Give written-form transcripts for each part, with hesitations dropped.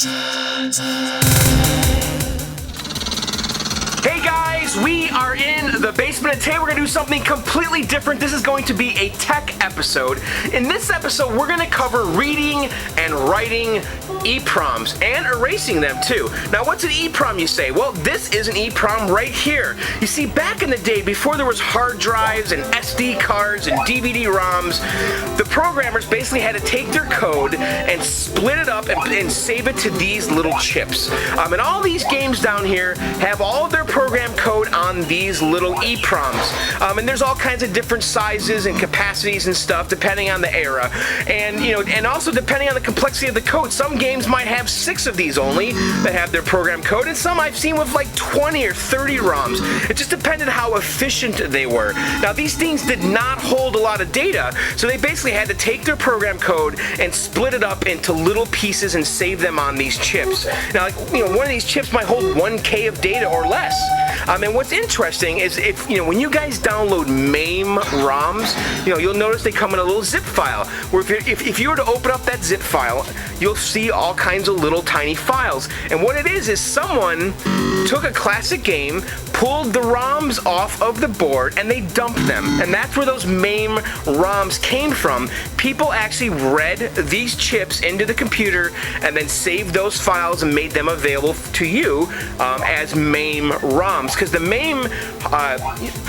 Hey guys, we are in the basement and today we're going to do something completely different. This is going to be a tech episode. In this episode, we're going to cover reading and writing EPROMs and erasing them too. Now, what's an EPROM, you say? Well, this is an EPROM right here. You see, back in the day, before there was hard drives and SD cards and DVD-ROMs, the programmers basically had to take their code and split it up and save it to these little chips. And all these games down here have all of their program code on these little EPROMs. And there's all kinds of different sizes and capacities and stuff depending on the era. And and also depending on the complexity of the code. Some games might have 6 of these only that have their program code, and some I've seen with like 20 or 30 ROMs. It just depended how efficient they were. Now, these things did not hold a lot of data, so they basically had to take their program code and split it up into little pieces and save them on these chips. Now, one of these chips might hold 1K of data or less. And what's interesting is when you guys download MAME ROMs, you'll notice they come in a little zip file. Where if you were to open up that zip file, you'll see all kinds of little tiny files. And what it is someone took a classic game, pulled the ROMs off of the board, and they dumped them. And that's where those MAME ROMs came from. People actually read these chips into the computer and then saved those files and made them available to you as MAME ROMs. Because the MAME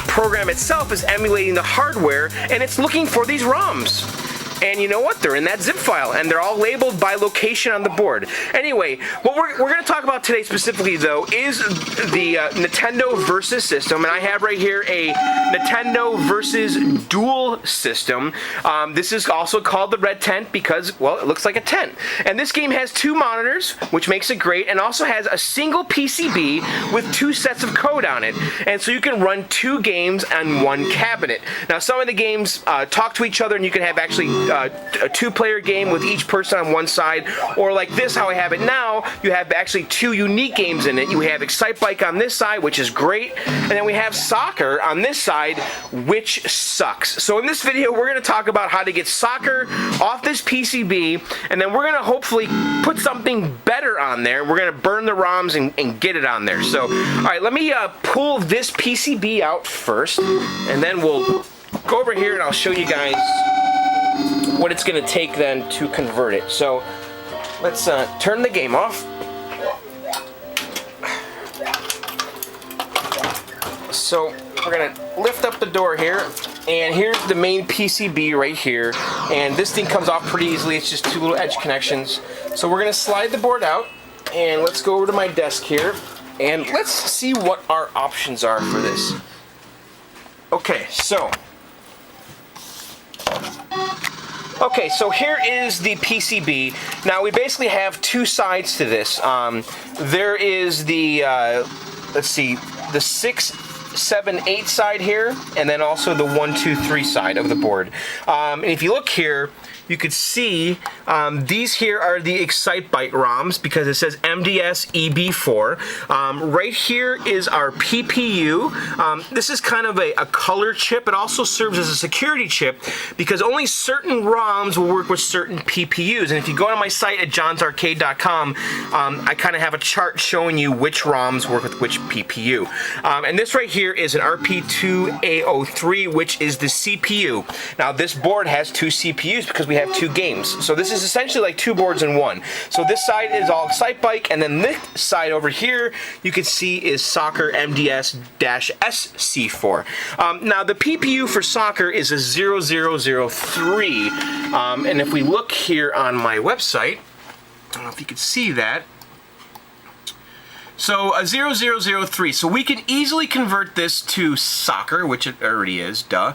program itself is emulating the hardware, and it's looking for these ROMs. And you know what? They're in that zip file, and they're all labeled by location on the board. Anyway, what we're going to talk about today specifically, though, is the Nintendo Versus system. And I have right here a Nintendo Versus Dual system. This is also called the red tent because, well, it looks like a tent. And this game has 2 monitors, which makes it great, and also has a single PCB with 2 sets of code on it. And so you can run 2 games on 1 cabinet. Now, some of the games talk to each other, and you can have actually a 2-player game with each person on one side, or like this, how I have it now, you have actually 2 unique games in it. You have Excitebike on this side, which is great, and then we have soccer on this side, which sucks. So in this video, we're going to talk about how to get soccer off this PCB, and then we're going to hopefully put something better on there. We're going to burn the ROMs and get it on there. So, all right, let me pull this PCB out first, and then we'll go over here and I'll show you guys what it's going to take then to convert it. So let's turn the game off. So we're going to lift up the door here, and here's the main PCB right here, and this thing comes off pretty easily. It's just 2 little edge connections. So we're going to slide the board out, and let's go over to my desk here, and let's see what our options are for this. Okay, so here is the PCB. Now, we basically have 2 sides to this. There is the, let's see, the 6, 7, 8 side here, and then also the 1, 2, 3 side of the board. And if you look here, you could see these here are the Excitebike ROMs because it says MDS EB4. Right here is our PPU. This is kind of a color chip. It also serves as a security chip because only certain ROMs will work with certain PPUs. And if you go to my site at johnsarcade.com, I kind of have a chart showing you which ROMs work with which PPU. And this right here is an RP2A03, which is the CPU. Now, this board has 2 CPUs because we have 2 games. So this is essentially like 2 boards in one. So this side is all Excitebike, and then this side over here you can see is Soccer MDS-SC4. Now the PPU for Soccer is a 0003, and if we look here on my website, I don't know if you can see that. So a 0003, so we can easily convert this to Soccer, which it already is, duh.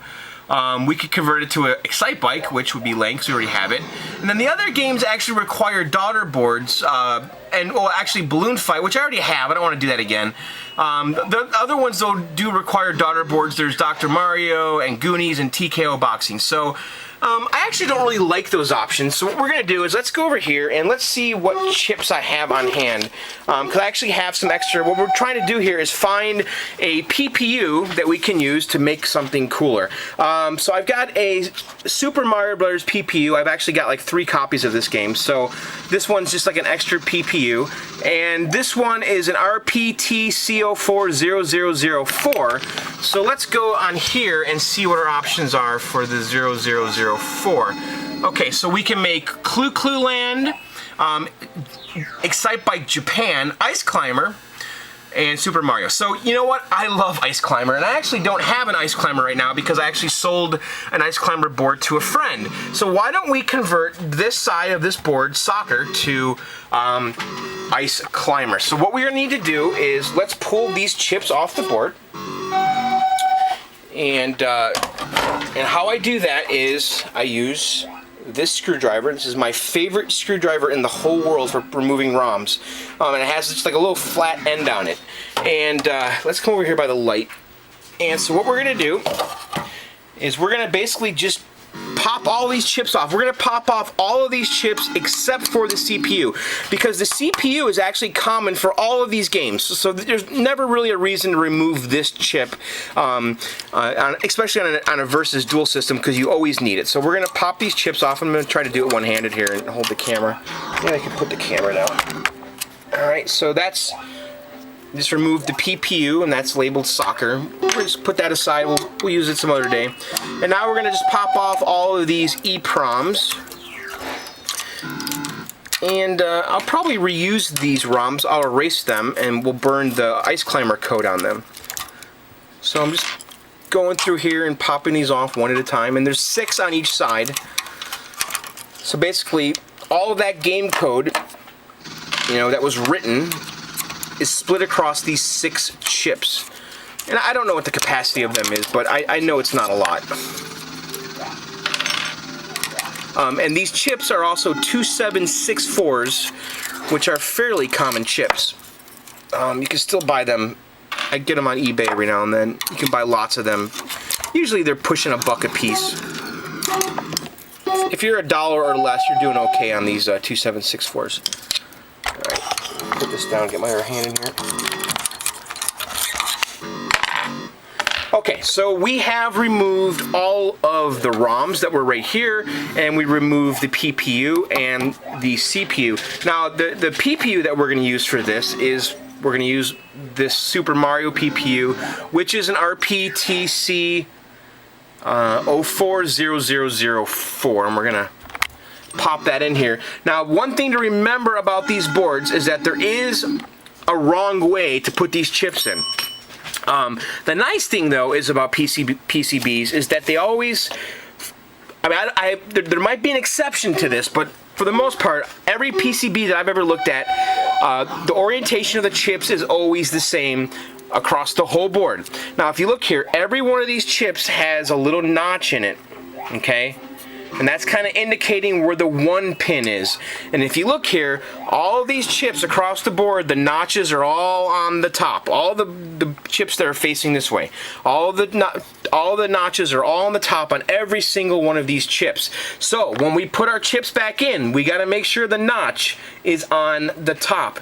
We could convert it to an Excitebike, which would be lame because we already have it. And then the other games actually require daughter boards, well, actually Balloon Fight, which I already have. I don't want to do that again. The other ones, though, do require daughter boards. There's Dr. Mario and Goonies and TKO Boxing. So I actually don't really like those options, so what we're going to do is let's go over here and let's see what chips I have on hand, because I actually have some extra. What we're trying to do here is find a PPU that we can use to make something cooler. So I've got a Super Mario Bros. PPU. I've actually got like 3 copies of this game, so this one's just like an extra PPU, and this one is an RPT-CO40004. So let's go on here and see what our options are for the 0004. Okay, so we can make Clue Clue Land, Excite by Japan, Ice Climber, and Super Mario. So you know what? I love Ice Climber, and I actually don't have an Ice Climber right now because I actually sold an Ice Climber board to a friend. So why don't we convert this side of this board, soccer, to Ice Climber. So what we're gonna need to do is let's pull these chips off the board. And how I do that is I use this screwdriver. This is my favorite screwdriver in the whole world for removing ROMs. And it has just like a little flat end on it. And let's come over here by the light. And so what we're going to do is we're going to basically just pop all these chips off. We're going to pop off all of these chips except for the CPU, because the CPU is actually common for all of these games. So there's never really a reason to remove this chip, especially on a versus dual system, because you always need it. So we're going to pop these chips off. I'm going to try to do it one-handed here and hold the camera. Yeah, I can put the camera down. Alright, so that's... Just remove the PPU, and that's labeled soccer. We'll just put that aside. We'll use it some other day. And now we're going to just pop off all of these EPROMs. And I'll probably reuse these ROMs. I'll erase them, and we'll burn the Ice Climber code on them. So I'm just going through here and popping these off one at a time. And there's 6 on each side. So basically, all of that game code, you know, that was written, is split across these 6 chips. And I don't know what the capacity of them is, but I know it's not a lot. And these chips are also 2764s, which are fairly common chips. You can still buy them. I get them on eBay every now and then. You can buy lots of them. Usually they're pushing $1 a piece. If you're $1 or less, you're doing okay on these 2764s. Alright. Put this down, get my other hand in here. Okay, so we have removed all of the ROMs that were right here, and we removed the PPU and the CPU. Now, the PPU that we're going to use for this is, we're going to use this Super Mario PPU, which is an RPTC 040004, and we're going to pop that in here. Now, one thing to remember about these boards is that there is a wrong way to put these chips in. The nice thing, though, is about PCBs is that they always, I mean, there might be an exception to this, but for the most part, every PCB that I've ever looked at, the orientation of the chips is always the same across the whole board. Now, if you look here, every one of these chips has a little notch in it, okay? And that's kind of indicating where the 1 pin is. And if you look here, all of these chips across the board, the notches are all on the top. All the chips that are facing this way. All the notches are all on the top on every single one of these chips. So when we put our chips back in, we got to make sure the notch is on the top.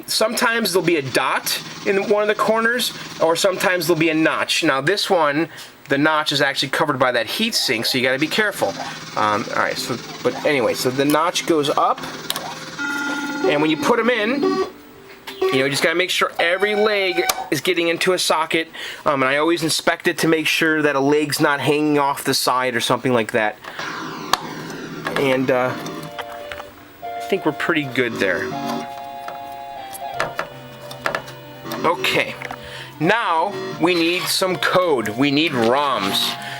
Sometimes there'll be a dot in one of the corners, or sometimes there'll be a notch. Now this one, the notch is actually covered by that heat sink, so you got to be careful. Alright, so, but anyway, so the notch goes up, and when you put them in, you know, you just got to make sure every leg is getting into a socket, and I always inspect it to make sure that a leg's not hanging off the side or something like that. And I think we're pretty good there. Okay. Now we need some code. We need ROMs.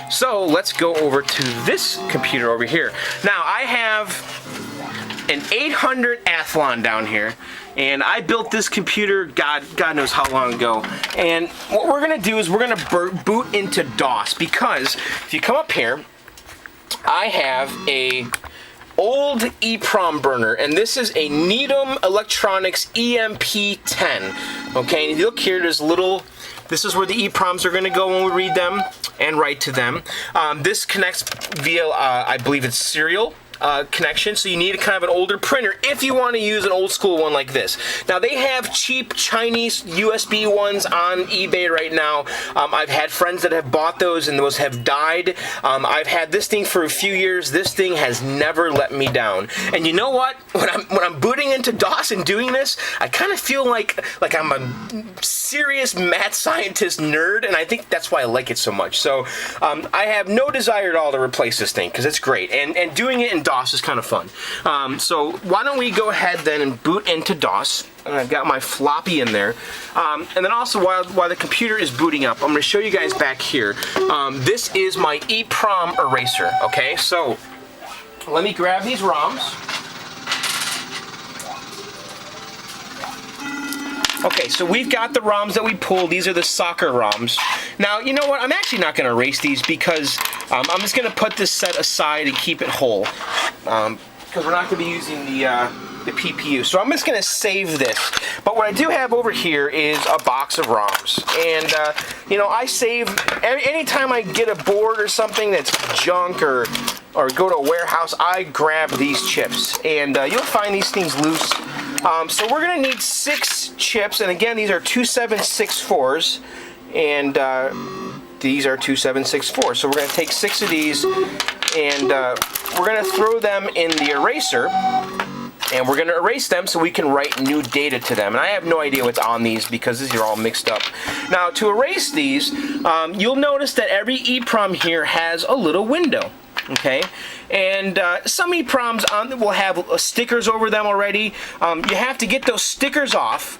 So let's go over to this computer over here. Now I have an 800 Athlon down here, and I built this computer God knows how long ago. And what we're gonna do is we're gonna boot into DOS, because if you come up here, I have a old EPROM burner, and this is a NEEDHAM Electronics EMP-10. Okay, and if you look here, there's a little This is where the EPROMs are going to go when we read them and write to them. This connects via, I believe it's serial connection, so you need kind of an older printer if you want to use an old school one like this. Now they have cheap Chinese USB ones on eBay right now. I've had friends that have bought those and those have died. I've had this thing for a few years. This thing has never let me down. And you know what? When I'm booting into DOS and doing this, I kind of feel like I'm a serious mad scientist nerd, and I think that's why I like it so much. So I have no desire at all to replace this thing because it's great, and doing it in DOS is kind of fun. So why don't we go ahead then and boot into DOS. And I've got my floppy in there. And then also while the computer is booting up, I'm going to show you guys back here. This is my Eeprom Eraser. Okay, so let me grab these ROMs. Okay, so we've got the ROMs that we pulled. These are the soccer ROMs. Now, you know what? I'm actually not going to erase these because I'm just going to put this set aside and keep it whole. Because we're not going to be using the PPU. So I'm just going to save this. But what I do have over here is a box of ROMs. And, you know, I save, anytime I get a board or something that's junk or go to a warehouse, I grab these chips. And you'll find these things loose. So we're going to need 6 chips, and again, these are 2764s, and these are 2764s. So we're going to take 6 of these, and we're going to throw them in the eraser, and we're going to erase them so we can write new data to them. And I have no idea what's on these because these are all mixed up. Now, to erase these, you'll notice that every EPROM here has a little window. Okay, and some EPROMs will have stickers over them already. You have to get those stickers off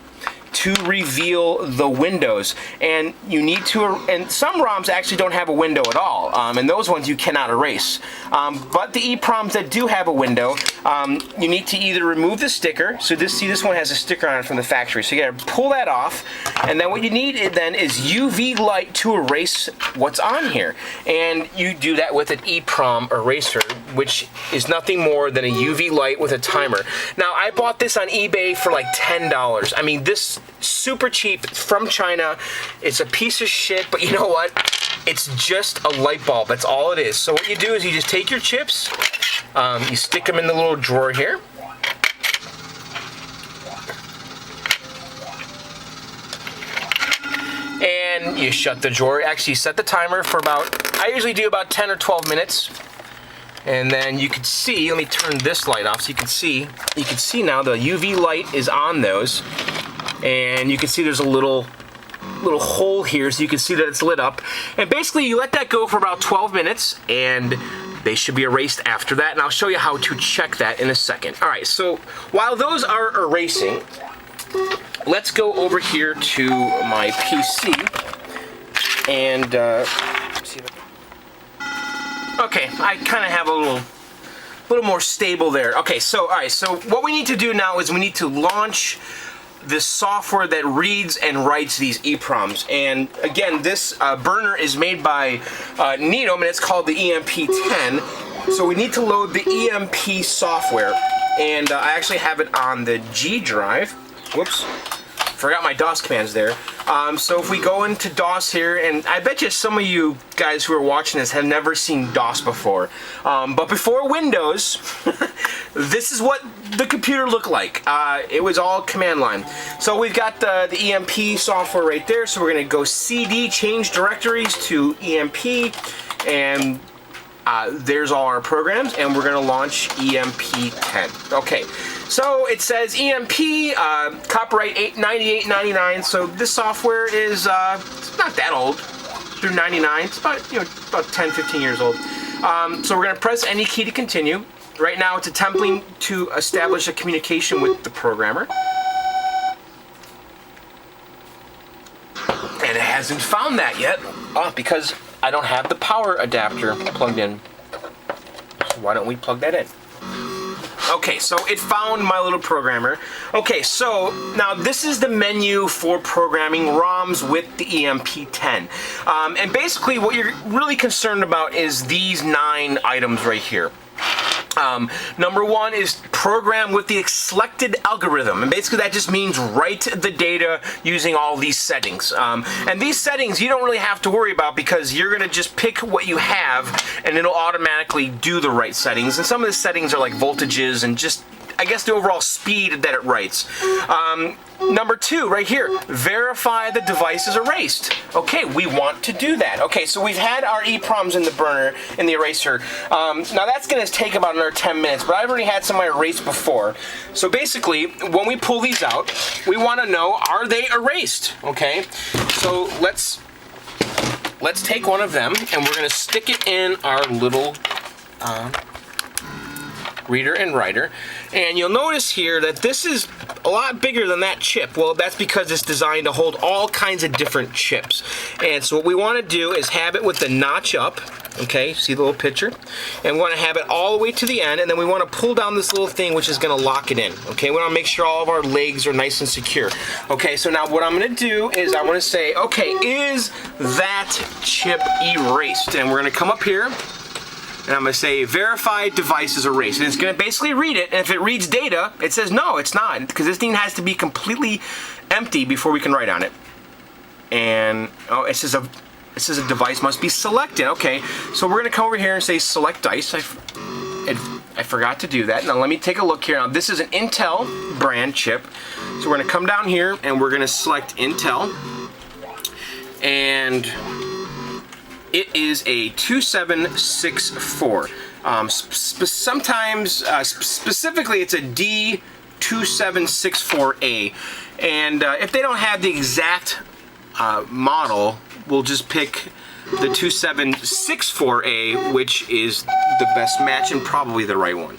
to reveal the windows, and you need to, and some ROMs actually don't have a window at all, and those ones you cannot erase. But the EPROMs that do have a window, you need to either remove the sticker. So this one has a sticker on it from the factory, so you gotta pull that off, and then what you need then is UV light to erase what's on here, and you do that with an EPROM eraser, which is nothing more than a UV light with a timer. Now I bought this on eBay for like $10. I mean, this super cheap. It's from China. It's a piece of shit, but you know what? It's just a light bulb. That's all it is. So what you do is you just take your chips, you stick them in the little drawer here. And you shut the drawer. Actually, set the timer for I usually do about 10 or 12 minutes. And then you can see, let me turn this light off so you can see now the UV light is on those. And you can see there's a little hole here, so you can see that it's lit up. And basically you let that go for about 12 minutes and they should be erased after that, and I'll show you how to check that in a second. Alright, so while those are erasing, let's go over here to my PC and see if okay, I kind of have a little more stable there. Okay, so alright, so what we need to do now is we need to launch this software that reads and writes these EPROMs. And again, this burner is made by NEEDHAM, and it's called the EMP-10. So we need to load the EMP software, and I actually have it on the G drive. Whoops, forgot my DOS commands there. So if we go into DOS here, and I bet you some of you guys who are watching this have never seen DOS before. But before Windows, this is what the computer looked like. It was all command line. So we've got the EMP software right there. So we're going to go CD, change directories to EMP, and there's all our programs, and we're going to launch EMP-10. Okay, so it says EMP, copyright 98.99. So this software is it's not that old. Through 99, it's about 10, 15 years old. So we're going to press any key to continue. Right now it's attempting to establish a communication with the programmer. And it hasn't found that yet because I don't have the power adapter plugged in. So why don't we plug that in? Okay, so it found my little programmer. Okay, so now this is the menu for programming ROMs with the EMP-10. And basically what you're really concerned about is these 9 items right here. Number one is program with the selected algorithm, and basically that just means write the data using all these settings. And these settings you don't really have to worry about because you're going to just pick what you have and it'll automatically do the right settings. And some of the settings are like voltages and just, I guess, the overall speed that it writes. Number two, right here, verify the device is erased. Okay, we want to do that. Okay, so we've had our EPROMs in the burner, in the eraser. Now that's gonna take about another 10 minutes, but I've already had some erased before. So basically, when we pull these out, we wanna know, are they erased? Okay, so let's take one of them and we're gonna stick it in our little reader and writer, and you'll notice here that this is a lot bigger than that chip. Well, that's because it's designed to hold all kinds of different chips. And so what we want to do is have it with the notch up. Okay, see the little picture? And we want to have it all the way to the end, and then we want to pull down this little thing which is going to lock it in. Okay, we want to make sure all of our legs are nice and secure. Okay, so now what I'm going to do is I want to say, okay, is that chip erased? And we're going to come up here and I'm going to say verify device is erased, and it's going to basically read it, and if it reads data, it says no, it's not, because this thing has to be completely empty before we can write on it. And oh, it says a device must be selected. Okay, so we're going to come over here and say select dice. I forgot to do that. Now let me take a look here. Now this is an Intel brand chip, so we're going to come down here and we're going to select Intel, and it is a 2764. Specifically, it's a D2764A. And if they don't have the exact model, we'll just pick the 2764A, which is the best match and probably the right one.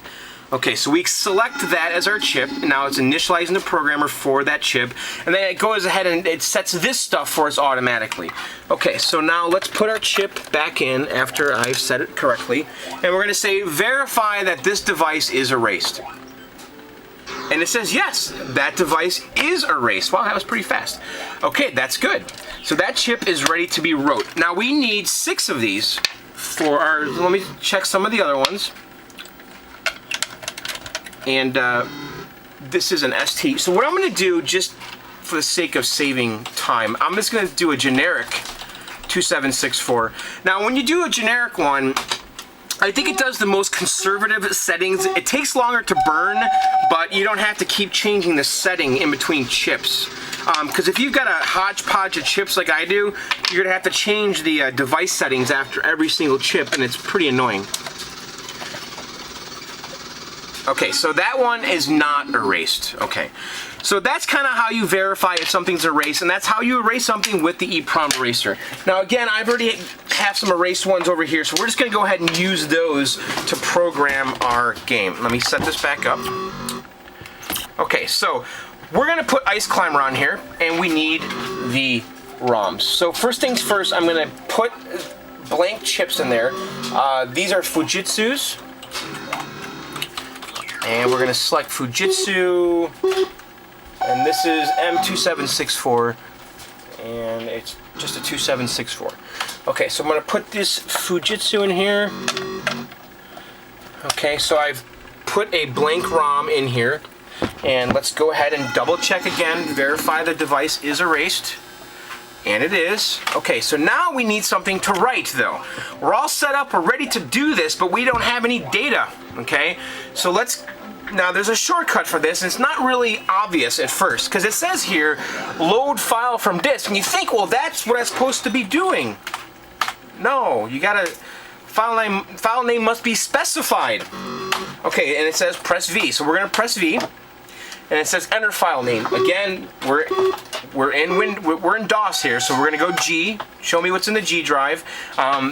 Okay, so we select that as our chip. Now it's initializing the programmer for that chip, and then it goes ahead and it sets this stuff for us automatically. Okay, so now let's put our chip back in after I've set it correctly, and we're going to say verify that this device is erased. And it says yes, that device is erased. Wow, that was pretty fast. Okay, that's good. So that chip is ready to be wrote. Now we need 6 of these for our, let me check some of the other ones. And this is an ST. So what I'm going to do, just for the sake of saving time, I'm just going to do a generic 2764. Now when you do a generic one, I think it does the most conservative settings. It takes longer to burn, but you don't have to keep changing the setting in between chips. Because if you've got a hodgepodge of chips like I do, you're going to have to change the device settings after every single chip, and it's pretty annoying. Okay, so that one is not erased. Okay, so that's kind of how you verify if something's erased, and that's how you erase something with the EPROM eraser. Now again, I've already have some erased ones over here, so we're just going to go ahead and use those to program our game. Let me set this back up. Okay, so we're going to put Ice Climber on here, and we need the ROMs. So first things first, I'm going to put blank chips in there. These are Fujitsu's. And we're going to select Fujitsu, and this is M2764, and it's just a 2764. Okay, so I'm going to put this Fujitsu in here. Okay, so I've put a blank ROM in here, and let's go ahead and double check again, verify the device is erased. And it is. Okay, so now we need something to write, though. We're all set up, we're ready to do this, but we don't have any data, okay? So now there's a shortcut for this, and it's not really obvious at first, because it says here, load file from disk, and you think, well, that's what I'm supposed to be doing. No, you gotta, file name must be specified. Okay, and it says press V, so we're gonna press V. And it says enter file name. Again, we're in DOS here, so we're gonna go G. Show me what's in the G drive.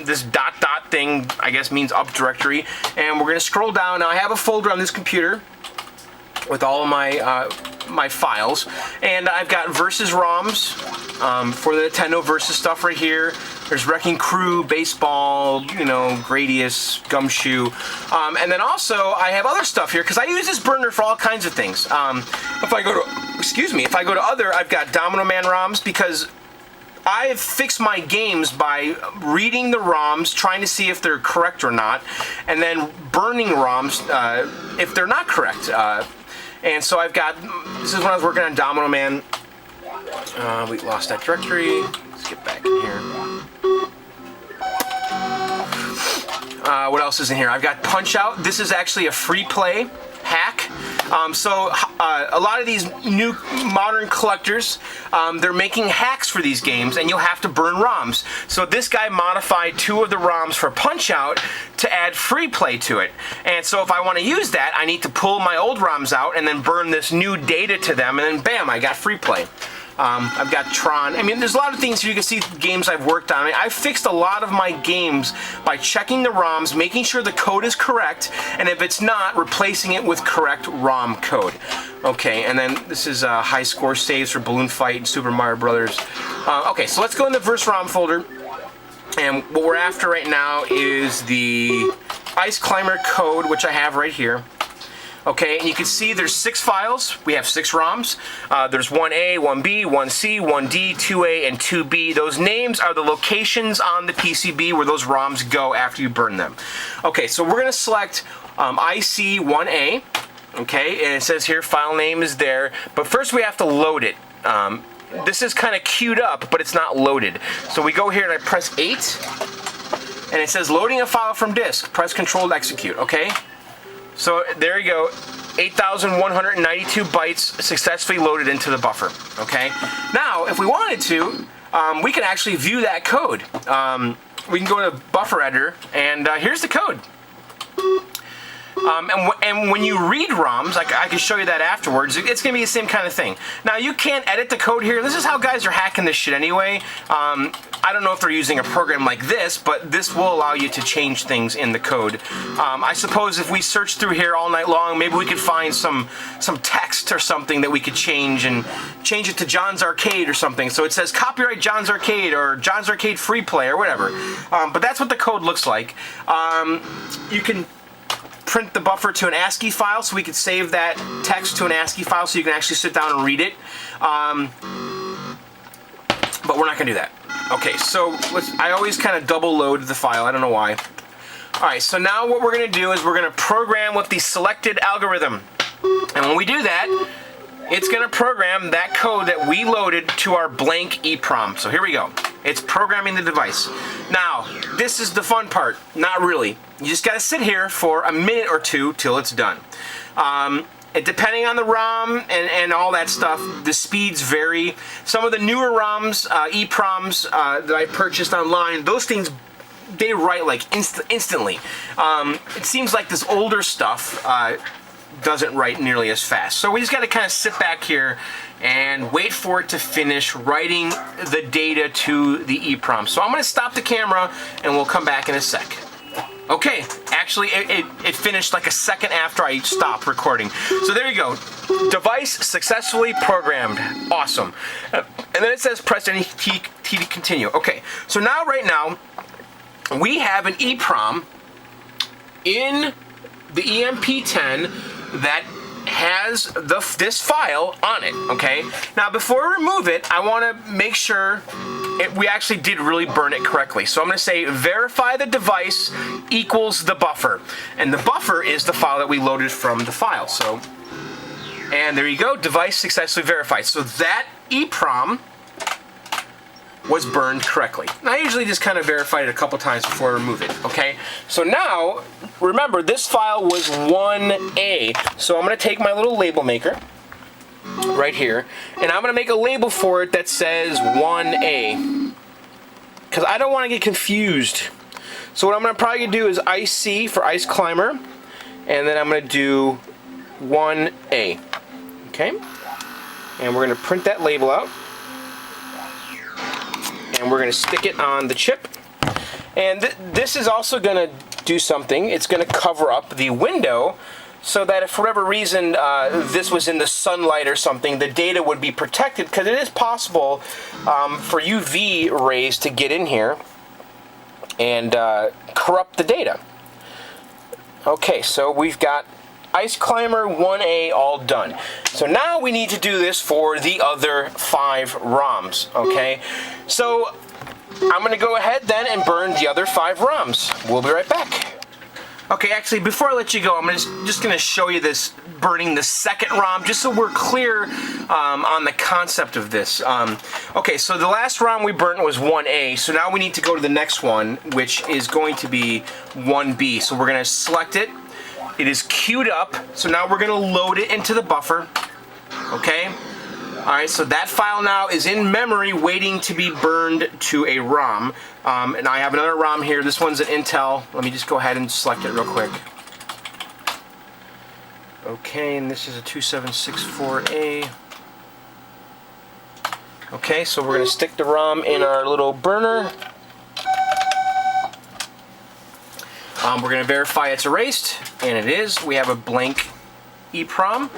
This dot thing, I guess, means up directory. And we're gonna scroll down. Now I have a folder on this computer with all of my my files, and I've got Versus ROMs for the Nintendo Versus stuff right here. There's Wrecking Crew, Baseball, you know, Gradius, Gumshoe, and then also I have other stuff here because I use this burner for all kinds of things. If I go to other, I've got Domino Man ROMs because I've fixed my games by reading the ROMs, trying to see if they're correct or not, and then burning ROMs if they're not correct. And so I've got, this is when I was working on Domino Man. We lost that directory. Let's get back in here. What else is in here? I've got Punch Out. This is actually a free play hack. So a lot of these new modern collectors, they're making hacks for these games, and you'll have to burn ROMs. So this guy modified 2 of the ROMs for Punch Out to add free play to it. And so if I want to use that, I need to pull my old ROMs out and then burn this new data to them, and then bam, I got free play. I've got Tron. I mean, there's a lot of things here. You can see games I've worked on. I mean, I've fixed a lot of my games by checking the ROMs, making sure the code is correct, and if it's not, replacing it with correct ROM code. Okay, and then this is high score saves for Balloon Fight and Super Mario Brothers. Okay, so let's go in the Verse ROM folder. And what we're after right now is the Ice Climber code, which I have right here. Okay, and you can see there's 6 files. We have 6 ROMs. There's 1A, 1B, 1C, 1D, 2A, and 2B. Those names are the locations on the PCB where those ROMs go after you burn them. Okay, so we're going to select IC1A. Okay, and it says here file name is there. But first we have to load it. This is kind of queued up, but it's not loaded. So we go here and I press 8. And it says loading a file from disk. Press Control to execute. Okay. So there you go, 8,192 bytes successfully loaded into the buffer, okay? Now, if we wanted to, we can actually view that code. We can go to Buffer Editor, and here's the code. And when you read ROMs, I can show you that afterwards, it's going to be the same kind of thing. Now, you can't edit the code here. This is how guys are hacking this shit anyway. I don't know if they're using a program like this, but this will allow you to change things in the code. I suppose if we search through here all night long, maybe we could find some text or something that we could change and change it to John's Arcade or something. So it says copyright John's Arcade or John's Arcade free play or whatever. But that's what the code looks like. You can print the buffer to an ASCII file, so we could save that text to an ASCII file so you can actually sit down and read it. But we're not going to do that. Okay, so I always kind of double load the file. I don't know why. Alright, so now what we're going to do is we're going to program with the selected algorithm. And when we do that, it's going to program that code that we loaded to our blank EPROM. So here we go. It's programming the device. Now, this is the fun part. Not really. You just got to sit here for a minute or two till it's done. And depending on the ROM and all that stuff, the speeds vary. Some of the newer ROMs, EPROMs that I purchased online, those things, they write like instantly. It seems like this older stuff doesn't write nearly as fast. So we just got to kind of sit back here and wait for it to finish writing the data to the EPROM. So I'm going to stop the camera and we'll come back in a sec. Okay, actually it finished like a second after I stopped recording. So there you go. Device successfully programmed. Awesome. And then it says press any key to continue. Okay, so now right now we have an EPROM in the EMP-10 that has this file on it, okay? Now before we remove it, I want to make sure we actually did really burn it correctly. So I'm going to say verify the device equals the buffer. And the buffer is the file that we loaded from the file. So, and there you go, device successfully verified. So that EPROM was burned correctly. And I usually just kind of verify it a couple times before I remove it, okay? So now, remember, this file was 1A. So I'm going to take my little label maker right here, and I'm going to make a label for it that says 1A. Because I don't want to get confused. So what I'm going to probably do is IC for Ice Climber, and then I'm going to do 1A. Okay? And we're going to print that label out. And we're going to stick it on the chip. And this is also going to do something. It's going to cover up the window so that if for whatever reason this was in the sunlight or something, the data would be protected, because it is possible for UV rays to get in here and corrupt the data. Okay, so we've got Ice Climber 1A all done. So now we need to do this for the other 5 ROMs, okay? So I'm gonna go ahead then and burn the other 5 ROMs. We'll be right back. Okay, actually, before I let you go, I'm just gonna show you this burning the second ROM, just so we're clear on the concept of this. Okay, so the last ROM we burnt was 1A, so now we need to go to the next one, which is going to be 1B. So we're gonna select it. It is queued up, so now we're gonna load it into the buffer, okay? All right, so that file now is in memory waiting to be burned to a ROM. And I have another ROM here. This one's an Intel. Let me just go ahead and select it real quick. Okay, and this is a 2764A. Okay, so we're going to stick the ROM in our little burner. We're going to verify it's erased, and it is. We have a blank EPROM,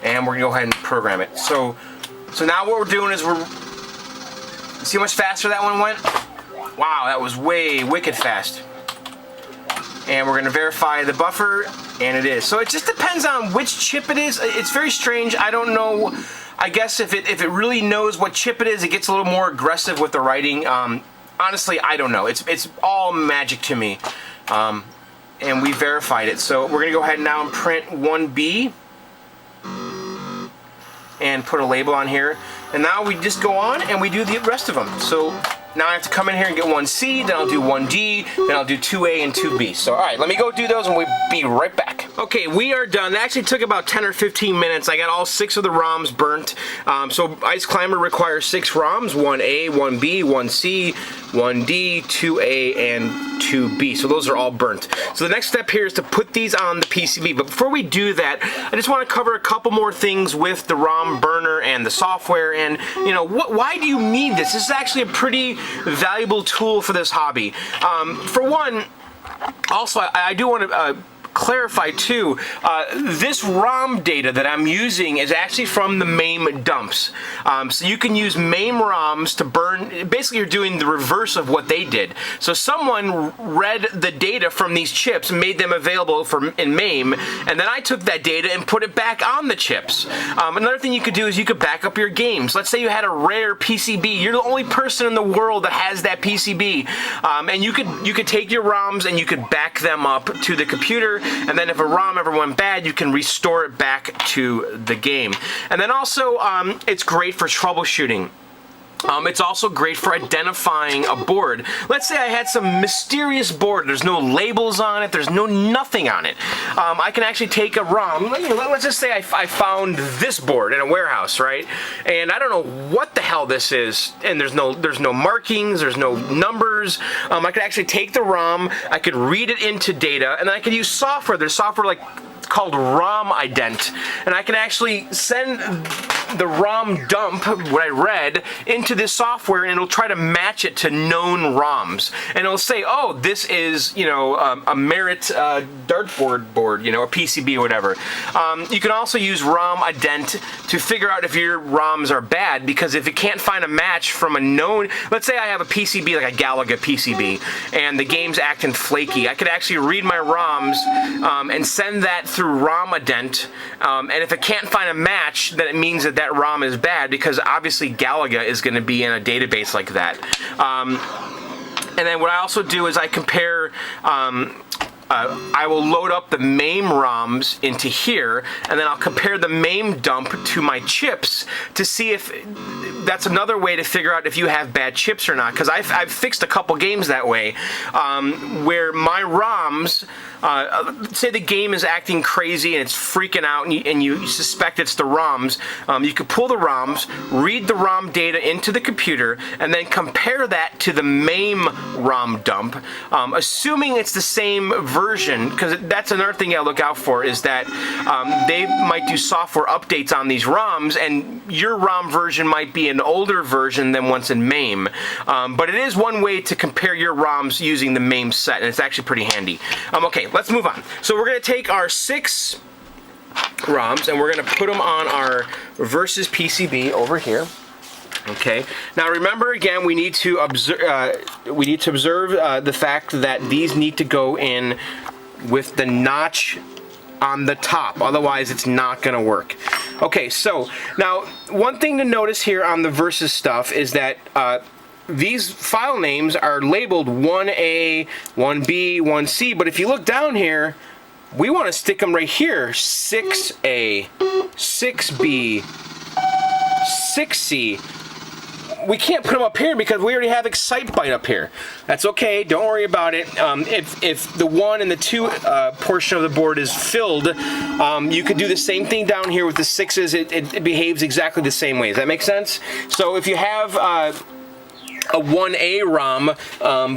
and we're going to go ahead and program it. So now what we're doing is see how much faster that one went? Wow, that was wicked fast. And we're going to verify the buffer, and it is. So it just depends on which chip it is. It's very strange. I don't know. I guess if it really knows what chip it is, it gets a little more aggressive with the writing. Honestly, I don't know. It's all magic to me. And we verified it. So we're going to go ahead now and print 1B. And put a label on here, and now we just go on and we do the rest of them. So now I have to come in here and get 1C, then I'll do 1D, then I'll do 2A and 2B. So alright, let me go do those and we'll be right back. Okay, we are done. That actually took about 10 or 15 minutes. I got all 6 of the ROMs burnt. So Ice Climber requires 6 ROMs, 1A, 1B, 1C, 1D, 2A, and 2B. So those are all burnt. So the next step here is to put these on the PCB. But before we do that, I just want to cover a couple more things with the ROM burner and the software. And, you know, why do you need this? This is actually a pretty valuable tool for this hobby. For one, also, I do want to clarify too, this ROM data that I'm using is actually from the MAME dumps. So you can use MAME ROMs to burn. Basically, you're doing the reverse of what they did. So someone read the data from these chips and made them available in MAME, and then I took that data and put it back on the chips. Another thing you could do is you could back up your games. Let's say you had a rare PCB. You're the only person in the world that has that PCB, and you could take your ROMs and you could back them up to the computer. And then if a ROM ever went bad, you can restore it back to the game. And then also, it's great for troubleshooting. It's also great for identifying a board. Let's say I had some mysterious board. There's no labels on it. There's nothing on it. I can actually take a ROM. Let's just say I found this board in a warehouse, right? And I don't know what the hell this is. And there's no markings. There's no numbers. I could actually take the ROM. I could read it into data, and then I could use software. There's software like called ROMIDENT, and I can actually send the ROM dump, what I read, into this software, and it'll try to match it to known ROMs, and it'll say, oh, this is, you know, a Merit dartboard board, you know, a PCB or whatever. You can also use ROMIDENT to figure out if your ROMs are bad, because if it can't find a match from a known, let's say I have a PCB like a Galaga PCB, and the game's acting flaky, I could actually read my ROMs and send that through ROMIDENT, and if it can't find a match, then it means that that ROM is bad, because obviously Galaga is going to be in a database like that. And then what I also do is I compare, I will load up the MAME ROMs into here, and then I'll compare the MAME dump to my chips to see if that's another way to figure out if you have bad chips or not, because I've fixed a couple games that way, where my ROMs, say the game is acting crazy and it's freaking out, and you suspect it's the ROMs, you could pull the ROMs, read the ROM data into the computer, and then compare that to the MAME ROM dump, assuming it's the same version, because that's another thing I look out for, is that they might do software updates on these ROMs, and your ROM version might be an older version than what's in MAME. But it is one way to compare your ROMs using the MAME set, and it's actually pretty handy. Okay, let's move on. So we're going to take our 6 ROMs and we're going to put them on our versus PCB over here. Okay. Now remember, again, we need to observe the fact that these need to go in with the notch on the top. Otherwise, it's not going to work. Okay, so now one thing to notice here on the Versus stuff is that these file names are labeled 1A, 1B, 1C, but if you look down here, we want to stick them right here. 6A, 6B, 6C. We can't put them up here because we already have Excitebyte up here. That's okay, don't worry about it. If the 1 and the 2 portion of the board is filled, you could do the same thing down here with the 6s. It behaves exactly the same way. Does that make sense? So if you have a 1A ROM,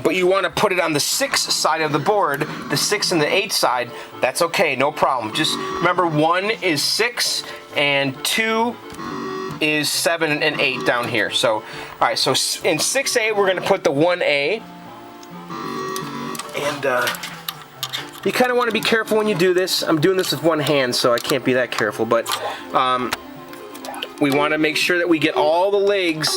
but you want to put it on the 6 side of the board, the 6 and the 8 side, that's okay, no problem. Just remember 1 is 6 and 2 is 7 and 8 down here. So, alright, so in 6A we're going to put the 1A, and you kind of want to be careful when you do this. I'm doing this with one hand, so I can't be that careful, but we want to make sure that we get all the legs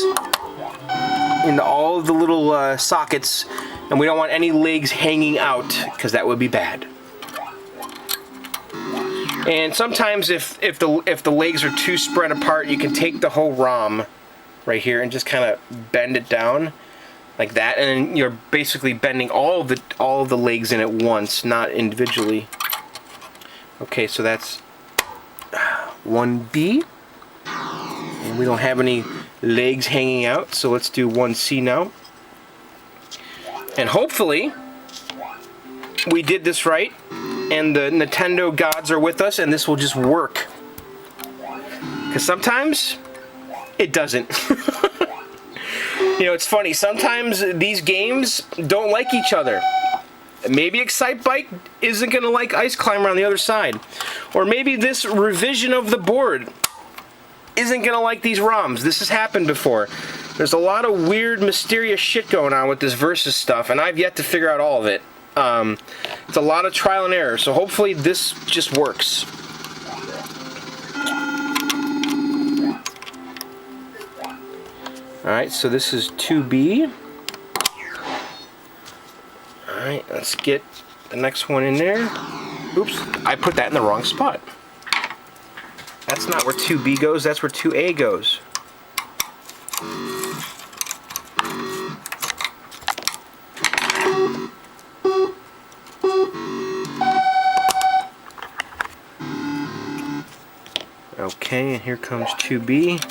into all of the little sockets, and we don't want any legs hanging out, because that would be bad. And sometimes if the legs are too spread apart, you can take the whole ROM right here and just kind of bend it down like that, and then you're basically bending all of the legs in at once, not individually. Okay, so that's 1B, and we don't have any legs hanging out, so let's do 1C now. And hopefully we did this right, and the Nintendo gods are with us, and this will just work. Because sometimes it doesn't. You know, it's funny, sometimes these games don't like each other. Maybe Excitebyte isn't going to like Ice Climber on the other side. Or maybe this revision of the board isn't going to like these ROMs. This has happened before. There's a lot of weird, mysterious shit going on with this Versus stuff, and I've yet to figure out all of it. It's a lot of trial and error, so hopefully this just works. Alright, so this is 2B. Alright, let's get the next one in there. Oops, I put that in the wrong spot. That's not where 2B goes, that's where 2A goes. Okay, and here comes 2B.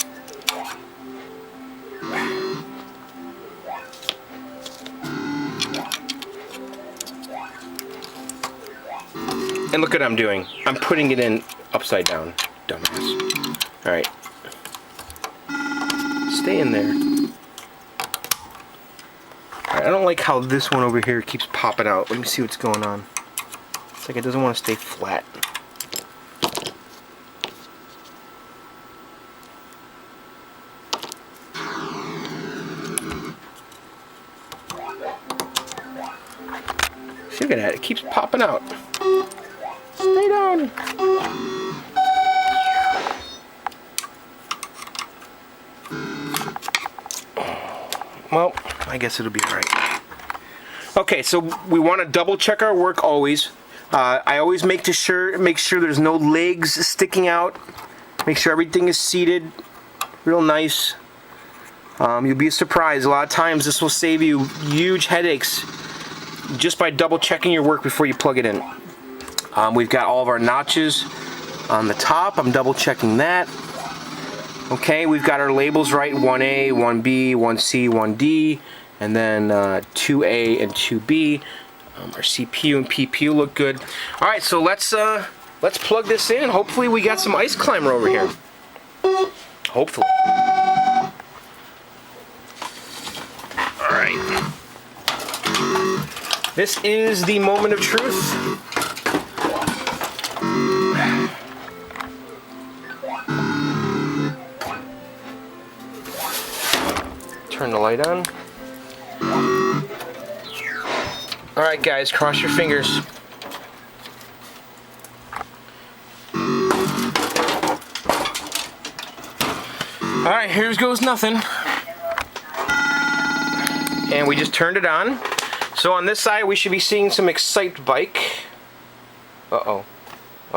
And look what I'm doing. I'm putting it in upside down, dumbass. Alright. Stay in there. Alright, I don't like how this one over here keeps popping out. Let me see what's going on. It's like it doesn't want to stay flat. Look at that, it keeps popping out. Stay down. Well, I guess it'll be alright. Okay, so we want to double check our work always. I always make sure there's no legs sticking out. Make sure everything is seated real nice. You'll be surprised. A lot of times this will save you huge headaches just by double checking your work before you plug it in. We've got all of our notches on the top. I'm double checking that. Okay, we've got our labels right. 1A, 1B, 1C, 1D, and then 2A and 2B. Our CPU and PPU look good. All right, so let's plug this in. Hopefully we got some Ice Climber over here. Hopefully. All right. This is the moment of truth. Turn the light on. Alright guys, cross your fingers. Alright, here goes nothing. And we just turned it on. So on this side we should be seeing some Excitebyte. Uh-oh.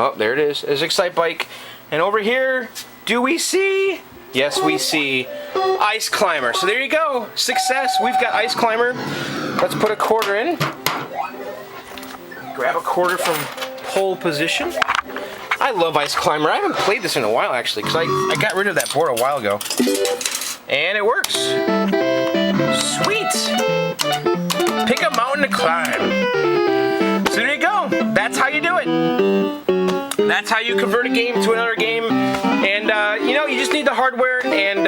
Oh, there it is. There's Excite Bike. And over here, do we see? Yes, we see Ice Climber. So there you go. Success. We've got Ice Climber. Let's put a quarter in. Grab a quarter from pole position. I love Ice Climber. I haven't played this in a while, actually, because I got rid of that board a while ago. And it works. Sweet. Pick a mountain to climb. So there you go. That's how you do it. That's how you convert a game to another game. And, you know, you just need the hardware and,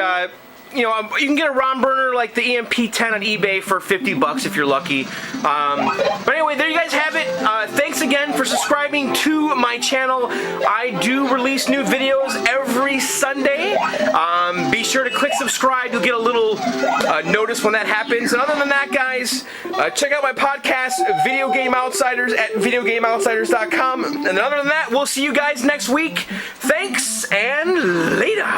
you know, you can get a ROM burner like the EMP-10 on eBay for 50 bucks if you're lucky. But anyway, there you guys have it. Thanks again for subscribing to my channel. I do release new videos every Sunday. Be sure to click subscribe. You'll get a little notice when that happens. And other than that, guys, check out my podcast, Video Game Outsiders, at videogameoutsiders.com. And other than that, we'll see you guys next week. Thanks, and later.